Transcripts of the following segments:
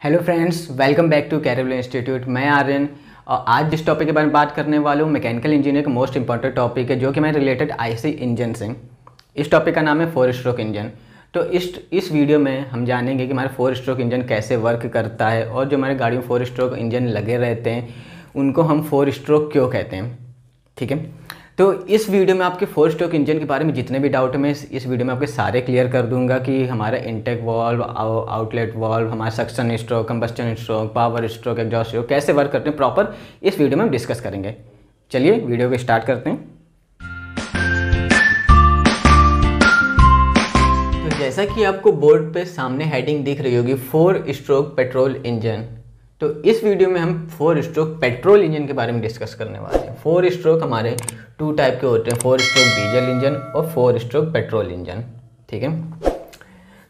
Hello friends, welcome back to career institute. मैं आर्यन और आज जिस टॉपिक के बारे में बात करने वाला हूँ मैकेनिकल इंजीनियर का मोस्ट इंपॉर्टेंट टॉपिक है, जो कि मैं रिलेटेड आईसी इंजन से। इस टॉपिक का नाम है 4 स्ट्रोक इंजन। तो इस वीडियो में हम जानेंगे कि हमारा 4 स्ट्रोक इंजन कैसे वर्क करता है और जो हमारे गाड़ी में 4 स्ट्रोक इंजन लगे रहते हैं उनको हम 4 स्ट्रोक क्यों कहते हैं। ठीक है, तो इस वीडियो में आपके 4 स्ट्रोक इंजन के बारे में जितने भी डाउट है मैं इस वीडियो में आपके सारे क्लियर कर दूंगा कि हमारा इनटेक वाल्व, आउटलेट वाल्व, हमारा suction stroke, combustion stroke, power stroke, exhaust stroke कैसे वर्क करते हैं प्रॉपर इस वीडियो में हम डिस्कस करेंगे। चलिए वीडियो को स्टार्ट करते हैं। तो जैसा कि आपको बोर्ड पे सामने हेडिंग दिख रही होगी 4 स्ट्रोक पेट्रोल इंजन, तो इस वीडियो में हम 4 स्ट्रोक पेट्रोल इंजन के बारे में डिस्कस करने वाले हैं। 4 स्ट्रोक हमारे 2 टाइप के होते हैं, 4 स्ट्रोक डीजल इंजन और 4 स्ट्रोक पेट्रोल इंजन। ठीक है,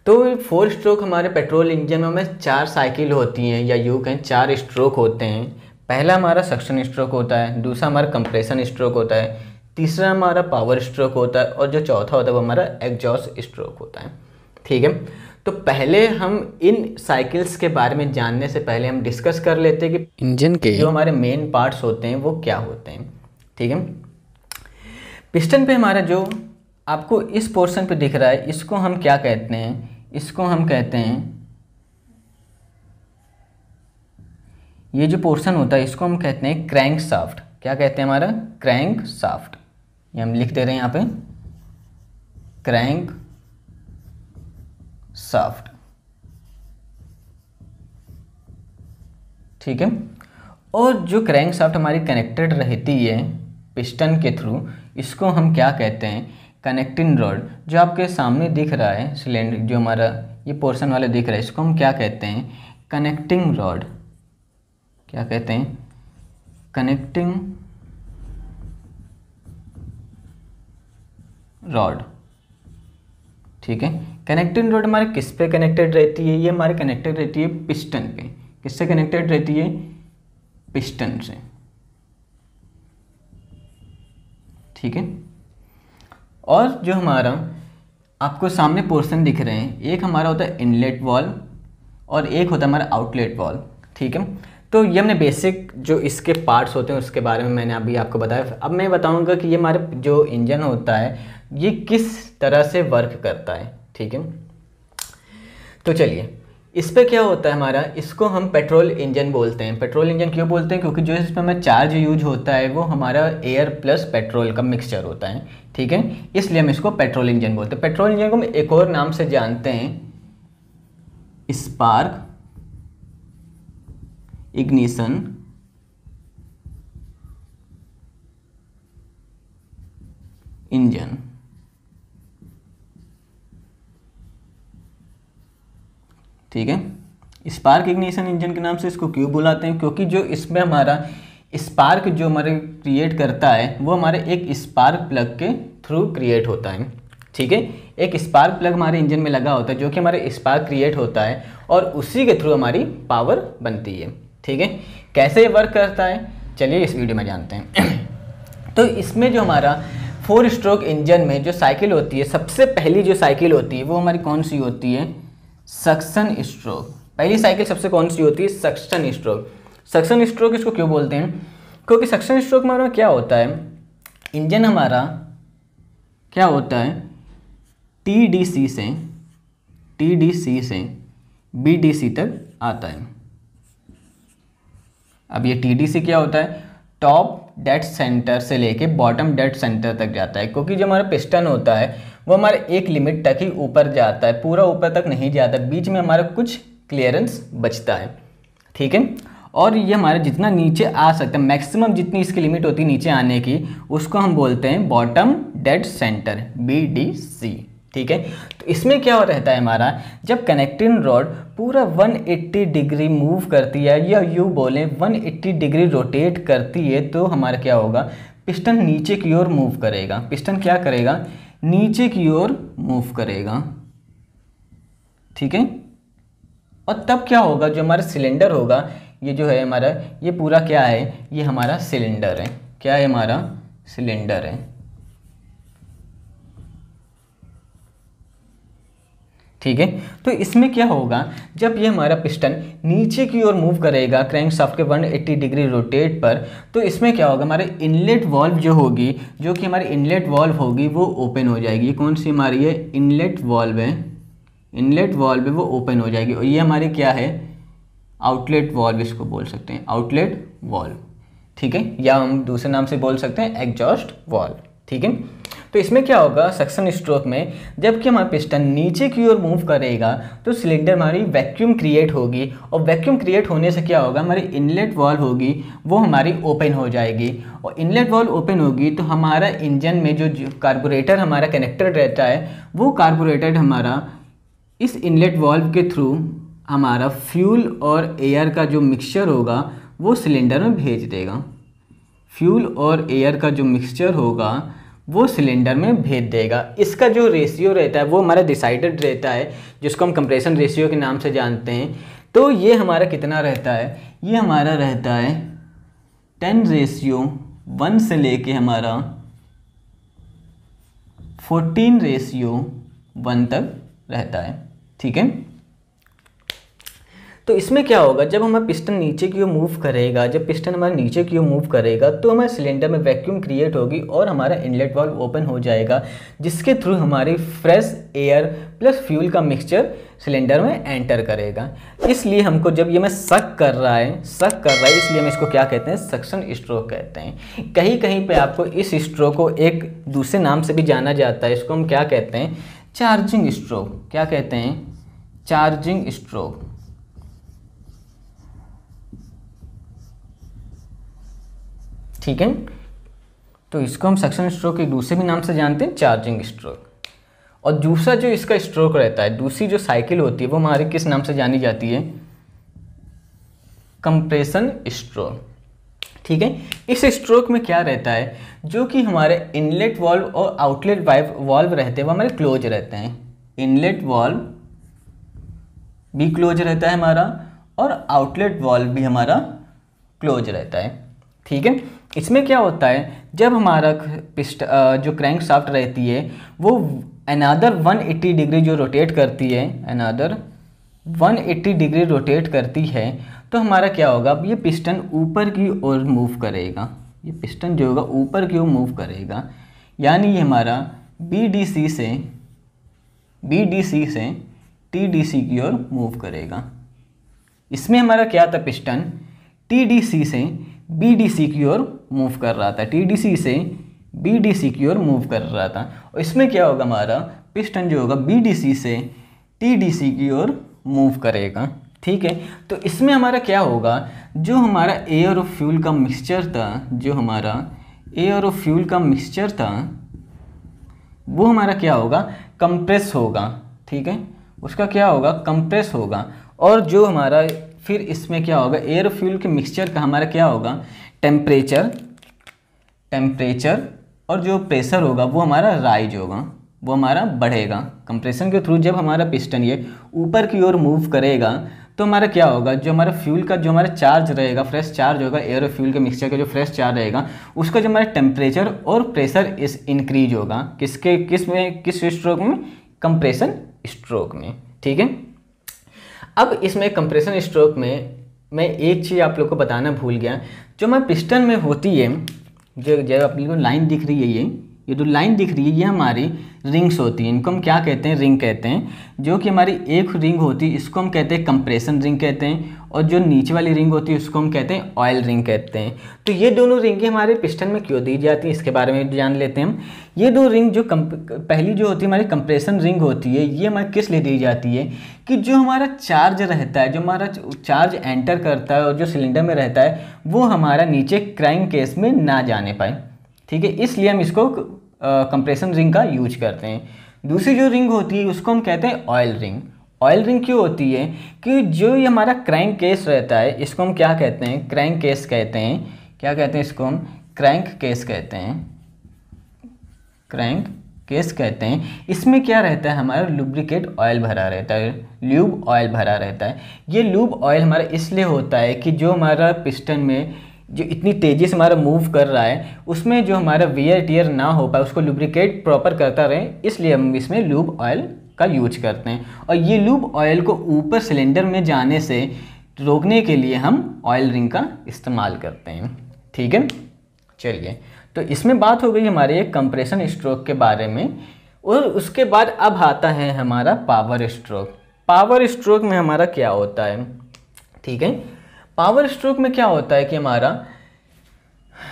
तो 4 स्ट्रोक हमारे पेट्रोल इंजन में 4 साइकिल होती हैं या यूं कहें 4 स्ट्रोक होते हैं। पहला हमारा सक्शन स्ट्रोक होता है, दूसरा हमारा कंप्रेशन स्ट्रोक होता है, तीसरा हमारा पावर स्ट्रोक होता है और जो चौथा होता है वो हमारा एग्जॉस्ट स्ट्रोक होता है। ठीक है, तो पहले हम इन साइकिल्स के बारे में जानने से पहले हम डिस्कस कर लेते हैं कि इंजन के जो हमारे मेन पार्ट्स होते हैं वो क्या होते हैं। ठीक है, पिस्टन पे हमारा जो आपको इस पोर्शन पे दिख रहा है इसको हम क्या कहते हैं, इसको हम कहते हैं, ये जो पोर्शन होता है इसको हम कहते हैं क्रैंक शाफ्ट। क्या कहते हैं, हमारा क्रैंक शाफ्ट। ये हम लिख दे रहे हैं यहाँ पे क्रैंक शाफ्ट। ठीक है, और जो क्रैंक शाफ्ट हमारी कनेक्टेड रहती है पिस्टन के थ्रू, इसको हम क्या कहते हैं, कनेक्टिंग रॉड। जो आपके सामने दिख रहा है सिलेंडर, जो हमारा ये पोर्शन वाला दिख रहा है, इसको हम क्या कहते हैं, कनेक्टिंग रॉड। क्या कहते हैं, कनेक्टिंग रॉड। ठीक है, कनेक्टिंग रॉड हमारे किस पे कनेक्टेड रहती है, ये हमारे कनेक्टेड रहती है पिस्टन पे। किससे कनेक्टेड रहती है, पिस्टन से। ठीक है, और जो हमारा आपको सामने पोर्शन दिख रहे हैं, एक हमारा होता है इनलेट वाल्व और एक होता है हमारा आउटलेट वाल्व। ठीक है, तो ये हमने बेसिक जो इसके पार्ट्स होते हैं उसके बारे में मैंने अभी आपको बताया। अब मैं बताऊंगा कि ये हमारे जो इंजन होता है ये किस तरह से वर्क करता है। ठीक है, तो चलिए इस पे क्या होता है हमारा, इसको हम पेट्रोल इंजन बोलते हैं। पेट्रोल इंजन क्यों बोलते हैं, क्योंकि जो इस पर हमें चार्ज यूज होता है वो हमारा एयर प्लस पेट्रोल का मिक्सचर होता है। ठीक है, इसलिए हम इसको पेट्रोल इंजन बोलते हैं। पेट्रोल इंजन को हम एक और नाम से जानते हैं, स्पार्क इग्निशन इंजन। ठीक है, स्पार्क इग्निशन इंजन के नाम से इसको क्यों बुलाते हैं, क्योंकि जो इसमें हमारा स्पार्क जो हमारे क्रिएट करता है वो हमारे एक स्पार्क प्लग के थ्रू क्रिएट होता है। ठीक है, एक स्पार्क प्लग हमारे इंजन में लगा होता है जो कि हमारे स्पार्क क्रिएट होता है और उसी के थ्रू हमारी पावर बनती है। ठीक है, कैसे ये वर्क करता है चलिए इस वीडियो में जानते हैं। तो इसमें जो हमारा 4 स्ट्रोक इंजन में जो साइकिल होती है, सबसे पहली जो साइकिल होती है वो हमारी कौन सी होती है, सक्शन स्ट्रोक। पहली साइकिल सबसे कौन सी होती है, सक्शन स्ट्रोक। सक्शन स्ट्रोक इसको क्यों बोलते हैं, क्योंकि सक्शन स्ट्रोक में हमारा क्या होता है, इंजन हमारा क्या होता है, टीडीसी से बीडीसी तक आता है। अब ये टीडीसी क्या होता है, टॉप डेड सेंटर से लेके बॉटम डेड सेंटर तक जाता है, क्योंकि जो हमारा पिस्टन होता है वो हमारे एक लिमिट तक ही ऊपर जाता है, पूरा ऊपर तक नहीं जाता, बीच में हमारा कुछ क्लियरेंस बचता है। ठीक है, और ये हमारा जितना नीचे आ सकता है, मैक्सिमम जितनी इसकी लिमिट होती है नीचे आने की, उसको हम बोलते हैं बॉटम डेड सेंटर, बीडीसी। ठीक है, तो इसमें क्या रहता है हमारा, जब कनेक्टिंग रॉड पूरा 180 डिग्री मूव करती है या यूँ बोलें 180 डिग्री रोटेट करती है, तो हमारा क्या होगा, पिस्टन नीचे की ओर मूव करेगा। पिस्टन क्या करेगा, नीचे की ओर मूव करेगा। ठीक है, और तब क्या होगा, जो हमारा सिलेंडर होगा, ये जो है हमारा, ये पूरा क्या है, ये हमारा सिलेंडर है। क्या है, हमारा सिलेंडर है। ठीक है। तो इसमें क्या होगा, जब ये हमारा पिस्टन नीचे की ओर मूव करेगा क्रैंक शाफ्ट के 180 डिग्री रोटेट पर, तो इसमें क्या होगा, हमारे इनलेट वाल्व जो होगी, जो कि हमारी इनलेट वाल्व होगी वो ओपन हो जाएगी। ये कौन सी हमारी है, इनलेट वाल्व है, इनलेट वाल्व है वो ओपन हो जाएगी। और ये हमारी क्या है, आउटलेट वाल्व इसको बोल सकते हैं, आउटलेट वाल्व, ठीक है, या हम दूसरे नाम से बोल सकते हैं एग्जॉस्ट वाल्व, ठीक है। तो इसमें क्या होगा, सक्शन स्ट्रोक में जबकि हमारा पिस्टन नीचे की ओर मूव करेगा तो सिलेंडर हमारी वैक्यूम क्रिएट होगी, और वैक्यूम क्रिएट होने से क्या होगा, हमारी इनलेट वाल्व होगी वो हमारी ओपन हो जाएगी। और इनलेट वाल्व ओपन होगी तो हमारा इंजन में जो कार्बोरेटर हमारा कनेक्टर रहता है, वो कार्बोरेटर हमारा इस इनलेट वाल्व के थ्रू हमारा फ्यूल और एयर का जो मिक्सचर होगा वो सिलेंडर में भेज देगा। फ्यूल और एयर का जो मिक्सचर होगा वो सिलेंडर में भेज देगा। इसका जो रेशियो रहता है वो हमारा डिसाइडेड रहता है, जिसको हम कंप्रेशन रेशियो के नाम से जानते हैं। तो ये हमारा कितना रहता है, ये हमारा रहता है 10:1 से लेके हमारा 14:1 तक रहता है, ठीक है। तो इसमें क्या होगा, जब हमारा पिस्टन नीचे की ओर मूव करेगा, जब पिस्टन हमारे नीचे की ओर मूव करेगा तो हमारे सिलेंडर में वैक्यूम क्रिएट होगी और हमारा इनलेट वाल्व ओपन हो जाएगा, जिसके थ्रू हमारी फ्रेश एयर प्लस फ्यूल का मिक्सचर सिलेंडर में एंटर करेगा। इसलिए हमको जब ये मैं सक कर रहा है इसलिए हम इसको क्या कहते हैं, सक्शन स्ट्रोक कहते हैं। कहीं कहीं पे आपको इस स्ट्रोक को एक दूसरे नाम से भी जाना जाता है, इसको हम क्या कहते हैं, चार्जिंग स्ट्रोक। क्या कहते हैं, चार्जिंग स्ट्रोक, ठीक है। तो इसको हम सक्शन स्ट्रोक के दूसरे भी नाम से जानते हैं, चार्जिंग स्ट्रोक। और दूसरा जो इसका स्ट्रोक रहता है, दूसरी जो साइकिल होती है वो हमारी किस नाम से जानी जाती है, कंप्रेशन स्ट्रोक, ठीक है। इस स्ट्रोक में क्या रहता है, जो कि हमारे इनलेट वाल्व और आउटलेट वाल्व रहते हैं वो हमारे क्लोज रहते हैं। इनलेट वाल्व भी क्लोज रहता है हमारा और आउटलेट वाल्व भी हमारा क्लोज रहता है, ठीक है। इसमें क्या होता है, जब हमारा जो क्रैंक शाफ्ट रहती है वो अनदर 180 डिग्री जो रोटेट करती है, अनदर 180 डिग्री रोटेट करती है, तो हमारा क्या होगा, अब ये पिस्टन ऊपर की ओर मूव करेगा, ये पिस्टन जो होगा ऊपर की ओर मूव करेगा, यानी ये हमारा BDC से TDC की ओर मूव करेगा। इसमें हमारा क्या था, पिस्टन TDC से BDC की ओर मूव कर रहा था, TDC से BDC की ओर मूव कर रहा था। और इसमें क्या होगा, हमारा पिस्टन जो होगा BDC से TDC की ओर मूव करेगा, ठीक है। तो इसमें हमारा क्या होगा, जो हमारा एयर और फ्यूल का मिक्सचर था, जो हमारा एयर और फ्यूल का मिक्सचर था वो हमारा क्या होगा, कंप्रेस होगा, ठीक है। उसका क्या होगा, कंप्रेस होगा। और जो हमारा फिर इसमें क्या होगा, एयर फ्यूल के मिक्सचर का हमारा क्या होगा, टेम्परेचर और जो प्रेशर होगा वो हमारा राइज होगा, वो हमारा बढ़ेगा। कंप्रेशन के थ्रू जब हमारा पिस्टन ये ऊपर की ओर मूव करेगा तो हमारा क्या होगा, जो हमारा फ्यूल का जो हमारा चार्ज रहेगा, फ्रेश चार्ज होगा, एयर और फ्यूल के मिक्सचर का जो फ्रेश चार्ज रहेगा, उसका जो हमारा टेम्परेचर और प्रेशर इंक्रीज होगा। किस स्ट्रोक में, कंप्रेशन स्ट्रोक में, ठीक है। अब इसमें कंप्रेशन स्ट्रोक में मैं एक चीज़ आप लोग को बताना भूल गया, जो हमारे पिस्टन में होती है, जो आप लोगों को लाइन दिख रही है, ये जो लाइन दिख रही है ये हमारी रिंग्स होती हैं। इनको हम क्या कहते हैं, रिंग कहते हैं। जो कि हमारी एक रिंग होती है इसको हम कहते हैं कंप्रेशन रिंग कहते हैं, और जो नीचे वाली रिंग होती है उसको हम कहते हैं ऑयल रिंग कहते हैं। तो ये दोनों रिंगें हमारे पिस्टन में क्यों दी जाती हैं, इसके बारे में जान लेते हैं हम। ये दो रिंग जो पहली जो होती है हमारी कंप्रेशन रिंग होती है, ये हमारे किस लिए दी जाती है कि जो हमारा चार्ज रहता है, जो हमारा चार्ज एंटर करता है और जो सिलेंडर में रहता है वो हमारा नीचे क्रैंक केस में ना जाने पाए, ठीक है। इसलिए हम इसको कंप्रेशन रिंग का यूज करते हैं। दूसरी जो रिंग होती है उसको हम कहते हैं ऑयल रिंग। ऑयल रिंग क्यों होती है कि जो ये हमारा क्रैंक केस रहता है इसको हम क्या कहते हैं, क्रैंक केस कहते हैं। क्या कहते हैं इसको हम, क्रैंक केस कहते हैं, क्रैंक केस कहते हैं। इसमें क्या रहता है, हमारा लुब्रिकेट ऑयल भरा रहता है, ल्यूब ऑयल भरा रहता है। ये ल्यूब ऑयल हमारा इसलिए होता है कि जो हमारा पिस्टन में जो इतनी तेज़ी से हमारा मूव कर रहा है उसमें जो हमारा वियर टियर ना हो पाए, उसको लुब्रिकेट प्रॉपर करता रहे, इसलिए हम इसमें ल्यूब ऑयल का यूज करते हैं, और ये लूब ऑयल को ऊपर सिलेंडर में जाने से रोकने के लिए हम ऑयल रिंग का इस्तेमाल करते हैं। ठीक है, चलिए, तो इसमें बात हो गई हमारे कंप्रेशन स्ट्रोक के बारे में। और उसके बाद अब आता है हमारा पावर स्ट्रोक। पावर स्ट्रोक में हमारा क्या होता है? ठीक है, पावर स्ट्रोक में क्या होता है कि हमारा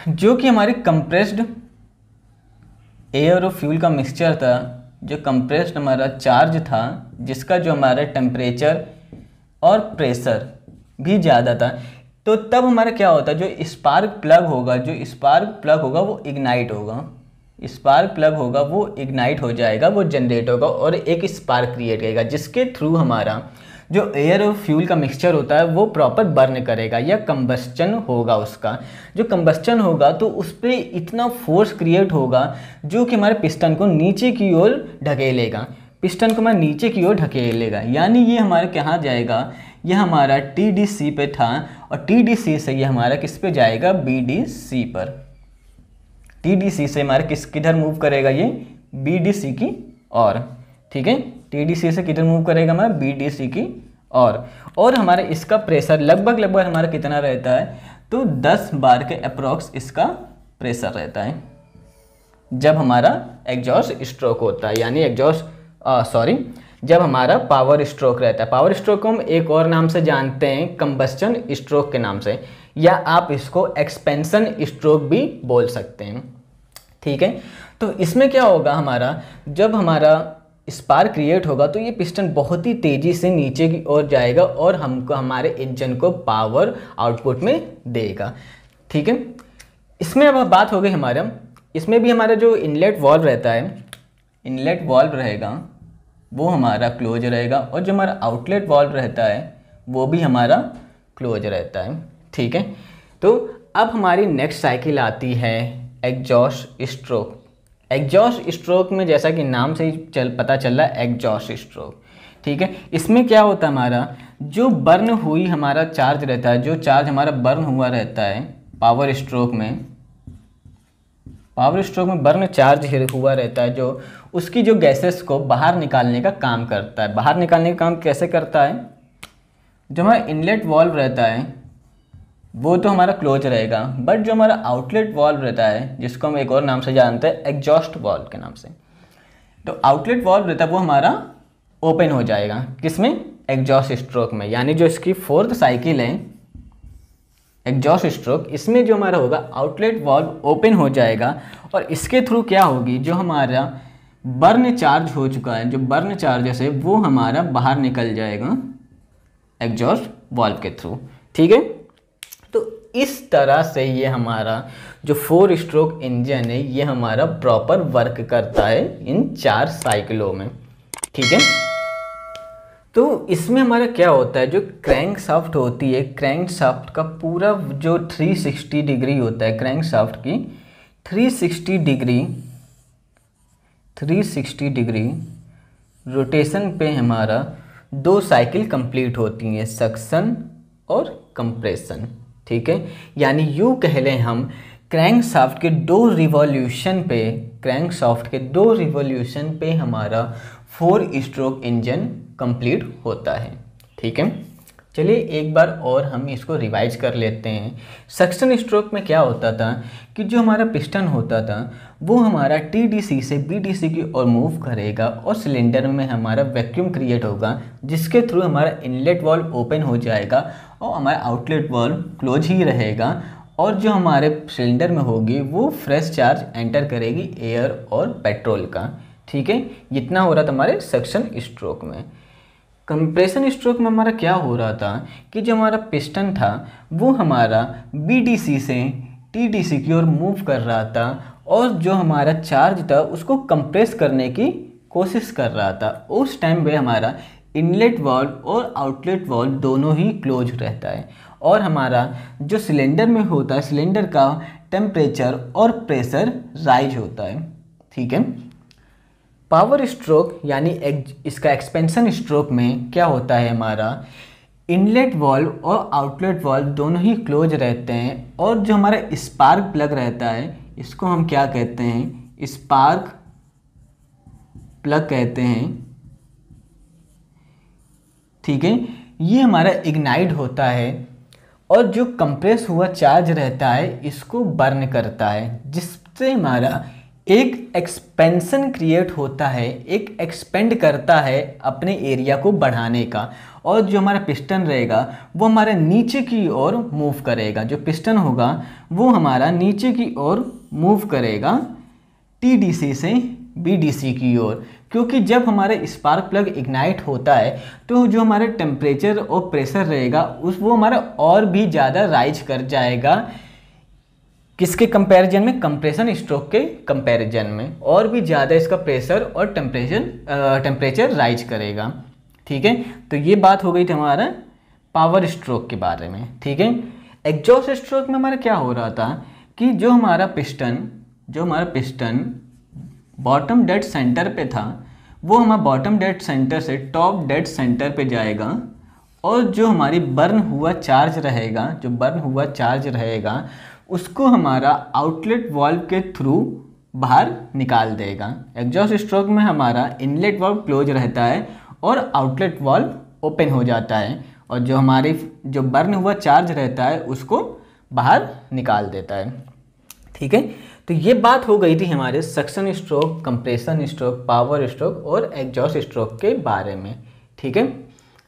जो कि हमारी कंप्रेस्ड एयर और फ्यूल का मिक्सचर था, जो कंप्रेस्ड हमारा चार्ज था, जिसका जो हमारा टेम्परेचर और प्रेशर भी ज़्यादा था, तो तब हमारा क्या होता है, जो स्पार्क प्लग होगा वो इग्नाइट होगा। स्पार्क प्लग होगा वो इग्नाइट हो जाएगा, वो जनरेट होगा और एक स्पार्क क्रिएट करेगा, जिसके थ्रू हमारा जो एयर और फ्यूल का मिक्सचर होता है वो प्रॉपर बर्न करेगा या कंबस्चन होगा। उसका जो कंबस्चन होगा तो उस पर इतना फोर्स क्रिएट होगा जो कि हमारे पिस्टन को नीचे की ओर ढकेलेगा, यानी ये हमारे कहाँ जाएगा, ये हमारा TDC पे था और TDC से ये हमारा किस पे जाएगा, BDC पर। TDC से हमारा किधर मूव करेगा, ये BDC की ओर। ठीक है, TDC से किधर मूव करेगा, हमारा BDC की ओर। और हमारे इसका प्रेशर लगभग हमारा कितना रहता है, तो 10 बार के अप्रॉक्स इसका प्रेशर रहता है जब हमारा एग्जॉस्ट स्ट्रोक होता है, यानी जब हमारा पावर स्ट्रोक रहता है। पावर स्ट्रोक को हम एक और नाम से जानते हैं, कंबस्चन स्ट्रोक के नाम से, या आप इसको एक्सपेंशन स्ट्रोक भी बोल सकते हैं। ठीक है, तो इसमें क्या होगा, हमारा जब हमारा स्पार्क क्रिएट होगा तो ये पिस्टन बहुत ही तेज़ी से नीचे की ओर जाएगा और हमको हमारे इंजन को पावर आउटपुट में देगा। ठीक है, इसमें अब बात हो गई हमारा, इसमें भी हमारा जो इनलेट वाल्व रहता है, इनलेट वाल्व रहेगा वो हमारा क्लोज रहेगा, और जो हमारा आउटलेट वाल्व रहता है वो भी हमारा क्लोज रहता है। ठीक है, तो अब हमारी नेक्स्ट साइकिल आती है एग्जॉस्ट स्ट्रोक। एग्जॉस्ट स्ट्रोक में जैसा कि नाम से ही पता चल रहा है, एग्जॉस्ट स्ट्रोक। ठीक है, इसमें क्या होता है, हमारा जो बर्न हुई हमारा चार्ज रहता है, जो चार्ज हमारा बर्न हुआ रहता है पावर स्ट्रोक में बर्न चार्ज हुआ रहता है, जो उसकी जो गैसेस को बाहर निकालने का काम करता है। बाहर निकालने का काम कैसे करता है, जो हमारा इनलेट वाल्व रहता है वो तो हमारा क्लोज रहेगा, बट जो हमारा आउटलेट वाल्व रहता है, जिसको हम एक और नाम से जानते हैं एग्जॉस्ट वाल्व के नाम से, तो आउटलेट वाल्व रहता है वो हमारा ओपन हो जाएगा, किसमें, एग्जॉस्ट स्ट्रोक में। यानी जो इसकी 4th साइकिल है एग्जॉस्ट स्ट्रोक, इसमें जो हमारा होगा आउटलेट वाल्व ओपन हो जाएगा, और इसके थ्रू क्या होगी, जो हमारा बर्न चार्ज हो चुका है, जो बर्न चार्जेस है वो हमारा बाहर निकल जाएगा एग्जॉस्ट वाल्व के थ्रू। ठीक है, तो इस तरह से ये हमारा जो 4 स्ट्रोक इंजन है ये हमारा प्रॉपर वर्क करता है इन 4 साइकिलों में। ठीक है, तो इसमें हमारा क्या होता है, जो क्रैंक शाफ्ट होती है, क्रैंक शाफ्ट का पूरा जो 360 डिग्री होता है, क्रैंक शाफ्ट की 360 डिग्री रोटेशन पे हमारा 2 साइकिल कंप्लीट होती हैं, सक्शन और कंप्रेशन। ठीक है, यानी यूँ कह लें हम क्रैंक शाफ्ट के 2 रिवॉल्यूशन पे हमारा 4 स्ट्रोक इंजन कंप्लीट होता है। ठीक है, चलिए एक बार और हम इसको रिवाइज कर लेते हैं। सक्शन स्ट्रोक में क्या होता था कि जो हमारा पिस्टन होता था वो हमारा TDC से BDC की ओर मूव करेगा और सिलेंडर में हमारा वैक्यूम क्रिएट होगा, जिसके थ्रू हमारा इनलेट वाल्व ओपन हो जाएगा और हमारा आउटलेट वाल्व क्लोज ही रहेगा, और जो हमारे सिलेंडर में होगी वो फ्रेश चार्ज एंटर करेगी एयर और पेट्रोल का। ठीक है, इतना हो रहा था हमारे सक्शन स्ट्रोक में। कंप्रेशन स्ट्रोक में हमारा क्या हो रहा था कि जो हमारा पिस्टन था वो हमारा BDC से TDC की ओर मूव कर रहा था, और जो हमारा चार्ज था उसको कंप्रेस करने की कोशिश कर रहा था। उस टाइम पे हमारा इनलेट वाल्व और आउटलेट वाल्व दोनों ही क्लोज रहता है, और हमारा जो सिलेंडर में होता है, सिलेंडर का टेम्परेचर और प्रेशर राइज होता है। ठीक है, पावर स्ट्रोक यानी इसका एक्सपेंशन स्ट्रोक में क्या होता है, हमारा इनलेट वाल्व और आउटलेट वाल्व दोनों ही क्लोज रहते हैं, और जो हमारा स्पार्क प्लग रहता है इसको हम क्या कहते हैं, स्पार्क प्लग कहते हैं। ठीक है, ये हमारा इग्नाइट होता है और जो कंप्रेस हुआ चार्ज रहता है इसको बर्न करता है, जिससे हमारा एक एक्सपेंशन क्रिएट होता है, एक एक्सपेंड करता है अपने एरिया को बढ़ाने का। और जो हमारा पिस्टन रहेगा वो हमारा नीचे की ओर मूव करेगा, जो पिस्टन होगा वो हमारा नीचे की ओर मूव करेगा TDC से BDC की ओर, क्योंकि जब हमारा स्पार्क प्लग इग्नाइट होता है तो जो हमारा टेम्परेचर और प्रेशर रहेगा वो हमारा और भी ज़्यादा राइज कर जाएगा। किसके कंपैरिजन में? कंप्रेशन स्ट्रोक के कंपैरिजन में और भी ज़्यादा इसका प्रेशर और टेम्परेचर राइज करेगा। ठीक है, तो ये बात हो गई थी हमारा पावर स्ट्रोक के बारे में। ठीक है, एग्जॉस्ट स्ट्रोक में हमारा क्या हो रहा था कि जो हमारा पिस्टन बॉटम डेड सेंटर पे था वो हमारा बॉटम डेड सेंटर से टॉप डेड सेंटर पे जाएगा और जो हमारी बर्न हुआ चार्ज रहेगा उसको हमारा आउटलेट वाल्व के थ्रू बाहर निकाल देगा। एग्जॉस्ट स्ट्रोक में हमारा इनलेट वाल्व क्लोज रहता है और आउटलेट वाल्व ओपन हो जाता है और जो बर्न हुआ चार्ज रहता है उसको बाहर निकाल देता है। ठीक है, तो ये बात हो गई थी हमारे suction stroke, compression stroke, power stroke और एग्जॉस्ट स्ट्रोक के बारे में। ठीक है,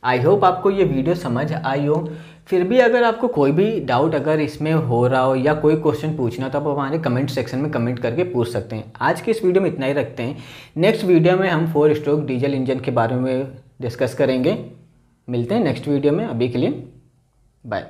आई होप आपको ये वीडियो समझ आई हो। फिर भी अगर आपको कोई भी डाउट अगर इसमें हो रहा हो या कोई क्वेश्चन पूछना तो आप हमारे कमेंट सेक्शन में कमेंट करके पूछ सकते हैं। आज के इस वीडियो में इतना ही रखते हैं। नेक्स्ट वीडियो में हम 4 स्ट्रोक डीजल इंजन के बारे में डिस्कस करेंगे। मिलते हैं नेक्स्ट वीडियो में, अभी के लिए बाय।